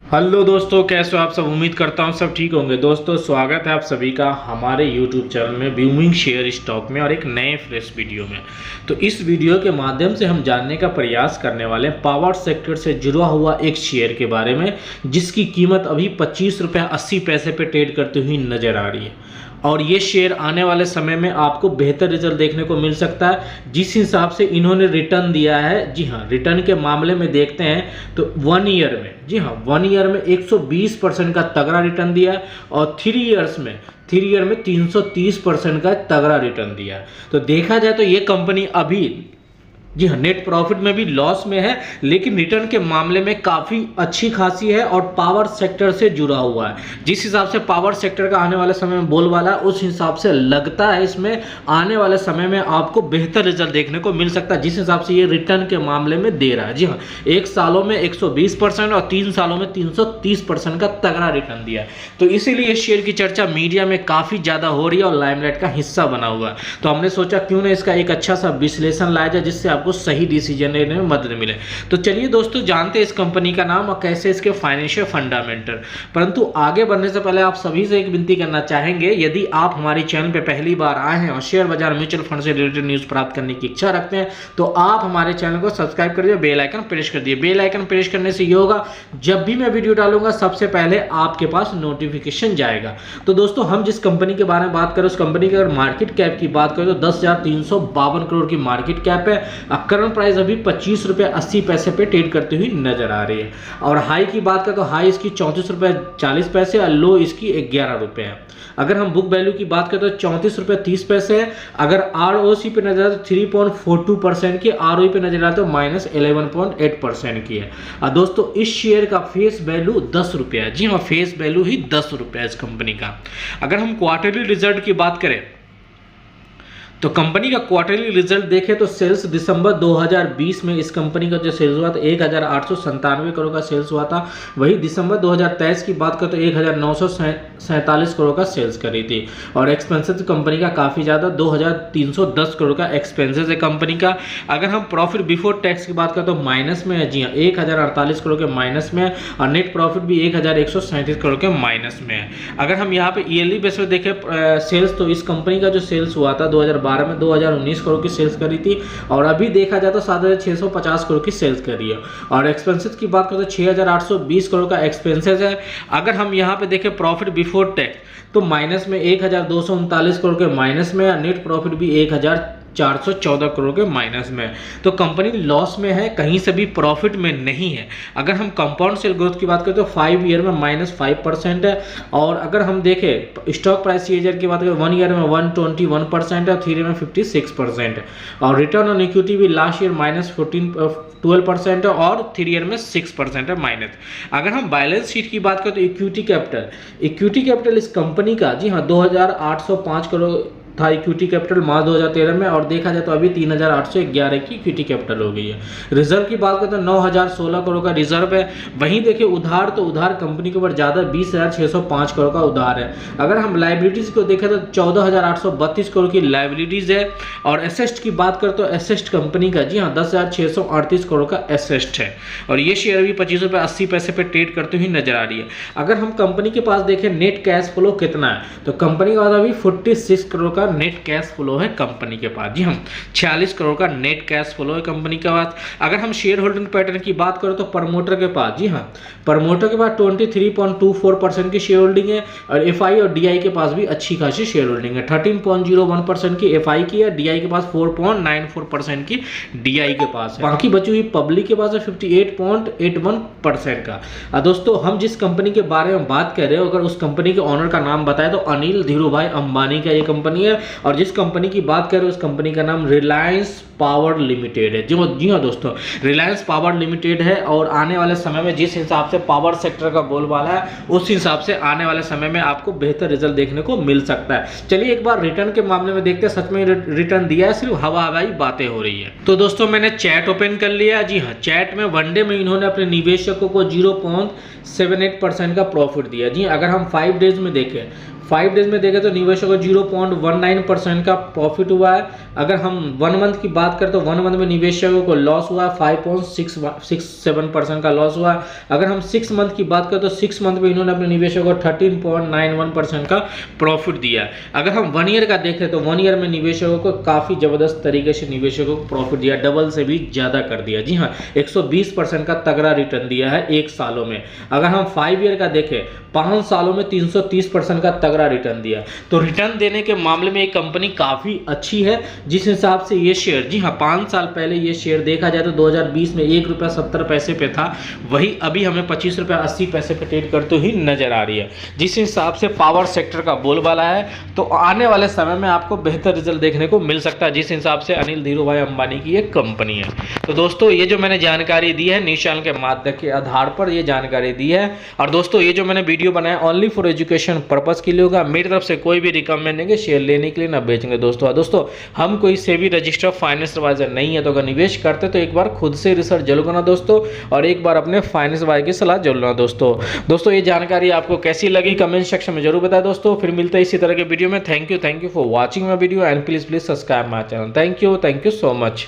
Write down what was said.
Hello दोस्तों, कैसे हो आप सब। उम्मीद करता हूँ सब ठीक होंगे। दोस्तों स्वागत है आप सभी का हमारे यूट्यूब चैनल में बूमिंग शेयर स्टॉक में और एक नए फ्रेश वीडियो में। तो इस वीडियो के माध्यम से हम जानने का प्रयास करने वाले हैं पावर सेक्टर से जुड़ा हुआ एक शेयर के बारे में, जिसकी कीमत अभी 25 रुपये 80 पैसे पे ट्रेड करती हुई नजर आ रही है। और ये शेयर आने वाले समय में आपको बेहतर रिजल्ट देखने को मिल सकता है जिस हिसाब से इन्होंने रिटर्न दिया है। जी हाँ, रिटर्न के मामले में देखते हैं तो 1 ईयर में, जी हाँ 1 ईयर में 120% का तगड़ा रिटर्न दिया है और 3 ईयर में 330% का तगड़ा रिटर्न दिया है। तो देखा जाए तो ये कंपनी अभी, जी हाँ, नेट प्रॉफिट में भी लॉस में है, लेकिन रिटर्न के मामले में काफ़ी अच्छी खासी है और पावर सेक्टर से जुड़ा हुआ है। जिस हिसाब से पावर सेक्टर का आने वाले समय में बोलबाला है, उस हिसाब से लगता है इसमें आने वाले समय में आपको बेहतर रिजल्ट देखने को मिल सकता है, जिस हिसाब से ये रिटर्न के मामले में दे रहा है। जी हाँ, 1 सालों में 120% और 3 सालों में 330% का तगड़ा रिटर्न दिया है। तो इसीलिए इस शेयर की चर्चा मीडिया में काफ़ी ज़्यादा हो रही है और लाइमलाइट का हिस्सा बना हुआ है। तो हमने सोचा क्यों ना इसका एक अच्छा सा विश्लेषण लाया जाए, जिससे आपको सही डिसीजन लेने में मदद मिले। तो चलिए दोस्तों, जानते हैं इस कंपनी का नाम और कैसे इसके फाइनेंशियल फंडामेंटल। परंतु आगे बढ़ने से पहले आप सभी से एक विनती करना चाहेंगे, यदि आप हमारे चैनल पे पहली बार आए हैं और शेयर बाजार म्यूचुअल फंड से रिलेटेड न्यूज प्राप्त करने की इच्छा रखते हैं, तो आप हमारे चैनल को सब्सक्राइब कर दिए, बेल आइकन प्रेस कर दिए। बेल आइकन प्रेस करने से ये होगा, जब भी मैं वीडियो डालूंगा सबसे पहले आपके पास नोटिफिकेशन जाएगा। तो दोस्तों, हम जिस कंपनी के बारे में बात करें, उस कंपनी की अगर मार्केट कैप की बात करें तो 10,352 करोड़ की मार्केट कैप है। करंट प्राइस अभी 25 रुपये 80 पैसे पे ट्रेड करती हुई नजर आ रही है। और हाई की बात करें तो हाई इसकी 34 रुपये 40 पैसे और लो इसकी 11 रुपये है। अगर हम बुक वैल्यू की बात करें तो 34 रुपये 30 पैसे है। अगर ROC पे नजर आए तो 3.42% की, ROE पे नजर आए तो -11.8% की है। दोस्तों, इस शेयर का फेस वैल्यू 10 रुपये है। जी हाँ, फेस वैल्यू ही 10 रुपये है इस कंपनी का। अगर हम क्वार्टरली रिजल्ट की बात करें तो कंपनी का क्वार्टरली रिजल्ट देखें तो सेल्स दिसंबर 2020 में इस कंपनी का जो सेल्स हुआ था 1,897 करोड़ का सेल्स हुआ था। वही दिसंबर 2023 की बात करें तो 1,947 करोड़ का सेल्स करी थी। और एक्सपेंसेस कंपनी का काफ़ी ज़्यादा 2,310 करोड़ का एक्सपेंसेस है कंपनी का। अगर हम प्रॉफिट बिफोर टैक्स की बात करें तो माइनस में है। जी हाँ, 1,048 करोड़ के माइनस में है और नेट प्रॉफिट भी 1,137 करोड़ के माइनस में है। अगर हम यहाँ पे ईयरली बेस पे देखें सेल्स, तो इस कंपनी का जो सेल्स हुआ था 2012 में 2,019 करोड़ की सेल्स करी थी और अभी देखा जाए तो 7,650 करोड़ की सेल्स करी है। और एक्सपेंसेस की बात करें तो 6,820 करोड़ का एक्सपेंसेस है। अगर हम यहाँ पे देखें प्रॉफिट बिफोर टैक्स तो माइनस में 1,239 करोड़ के माइनस में, नेट प्रॉफिट भी 1,414 करोड़ के माइनस में। तो कंपनी लॉस में है, कहीं से भी प्रॉफिट में नहीं है। अगर हम कंपाउंड सेल ग्रोथ की बात करें तो 5 ईयर में -5% है। और अगर हम देखें स्टॉक प्राइस सीएजीआर की बात करें 1 ईयर में 121% है और 3 ईयर में 56% है। और रिटर्न ऑन इक्विटी भी लास्ट ईयर -12% है और 3 ईयर में 6% है माइनस। अगर हम बैलेंस शीट की बात करें तो इक्विटी कैपिटल इस कंपनी का, जी हाँ, 2,805 करोड़ था इक्विटी कैपिटल मार्च 2013 में और देखा जाए तो अभी 3,811 की इक्विटी कैपिटल हो गई है। रिजर्व की बात करें तो 9,016 करोड़ का रिजर्व है। वहीं देखिए उधार, तो उधार कंपनी के ऊपर ज़्यादा 20,605 करोड़ का उधार है। अगर हम लाइबिलिटीज़ को देखें तो 14,832 करोड़ की लाइबिलिटीज़ है। और एसेस्ट की बात करें तो एसेस्ट कंपनी का, जी हाँ, 10,638 करोड़ का एसेस्ट है। और ये शेयर अभी 25 रुपये 80 पैसे पे ट्रेड करती हुई नजर आ रही है। अगर हम कंपनी के पास देखें नेट कैश फ्लो कितना है, तो कंपनी के पास अभी 46 करोड़ का नेट कैश फ्लो है कंपनी के पास। जी हम 46 करोड़ का नेट कैश फ्लो है कंपनी के पास। अगर हम शेयर होल्डिंग पैटर्न की बात करें तो प्रमोटर के पास, जी हाँ, प्रमोटर के पास 23.24% की शेयर होल्डिंग है। और एफआई और डीआई के पास भी अच्छी खासी शेयर होल्डिंग है। 13.01% की एफआई की है, डीआई के पास 4.94% की डीआई के पास है। बाकी बची हुई पब्लिक के पास है 58.81% का। दोस्तों, हम जिस कंपनी के बारे में बात कर रहे हो, अगर उस कंपनी के ऑनर का नाम बताए तो अनिल धीरूभाई अंबानी का ये कंपनी है। और जिस कंपनी की बात करें उस कंपनी का नाम रिलायंस पावर लिमिटेड है। जी हाँ दोस्तों, रिलायंस पावर लिमिटेड है। और आने वाले समय में जिस हिसाब से पावर सेक्टर का बोलबाला है, उस हिसाब से आने वाले समय में आपको बेहतर रिजल्ट देखने को मिल सकता है। चलिए एक बार रिटर्न के मामले में देखते हैं, सच में रिटर्न दिया है, सिर्फ हवाई बातें हो रही है। तो दोस्तों, मैंने चैट ओपन कर लिया। जी हाँ, चैट में वनडे में इन्होंने अपने निवेशकों को 0.78% का प्रॉफिट दिया। जी अगर हम 5 डेज में देखें तो निवेशकों को 0.19% का प्रॉफिट हुआ है। अगर हम 1 मंथ की बात करें तो 1 मंथ में निवेशकों को लॉस हुआ 5.67% का लॉस हुआ। अगर हम 6 मंथ की बात करें तो 6 मंथ में इन्होंने अपने निवेशकों को 13.91% का प्रॉफिट दिया। अगर हम 1 ईयर का देखें तो 1 ईयर में निवेशकों को काफ़ी ज़बरदस्त तरीके से निवेशकों को प्रॉफिट दिया, डबल से भी ज़्यादा कर दिया। जी हाँ, 120% का तगड़ा रिटर्न दिया है 1 सालों में। अगर हम 5 ईयर का देखें, 5 सालों में 330% का तगड़ा रिटर्न दिया। तो रिटर्न देने के मामले में ये कंपनी काफ़ी अच्छी है। जिस हिसाब से ये शेयर, जी हाँ, 5 साल पहले ये शेयर देखा जाए तो 2020 में ₹1.70 पे था, वही अभी हमें ₹25.80 पे ट्रेड करते ही नजर आ रही है। जिस हिसाब से पावर सेक्टर का बोलबाला है तो आने वाले समय में आपको बेहतर रिजल्ट देखने को मिल सकता है, जिस हिसाब से अनिल धीरूभाई अंबानी की एक कंपनी है। तो दोस्तों ये जो मैंने जानकारी दी है न्यूज़ चैनल के माध्यम के आधार पर ये जानकारी दी है। और दोस्तों ये जो मैंने वीडियो बनाया ओनली फॉर एजुकेशन पर्पस के लिए होगा, मेरी तरफ से कोई भी रिकमेंड नहीं है शेयर लेने के लिए ना बेचेंगे। दोस्तों हम कोई सेबी रजिस्टर्ड फाइनेंस एडवाइजर नहीं है, तो अगर निवेश करते तो एक बार खुद से रिसर्च जरूर करना दोस्तों, और एक बार अपने फाइनेंस वाले की सलाह जरूर लेना दोस्तों ये जानकारी आपको कैसी लगी कमेंट सेक्शन में जरूर बताएं दोस्तों। फिर मिलते हैं इसी तरह के वीडियो में। Thank you for watching my video and please subscribe my channel. Thank you so much.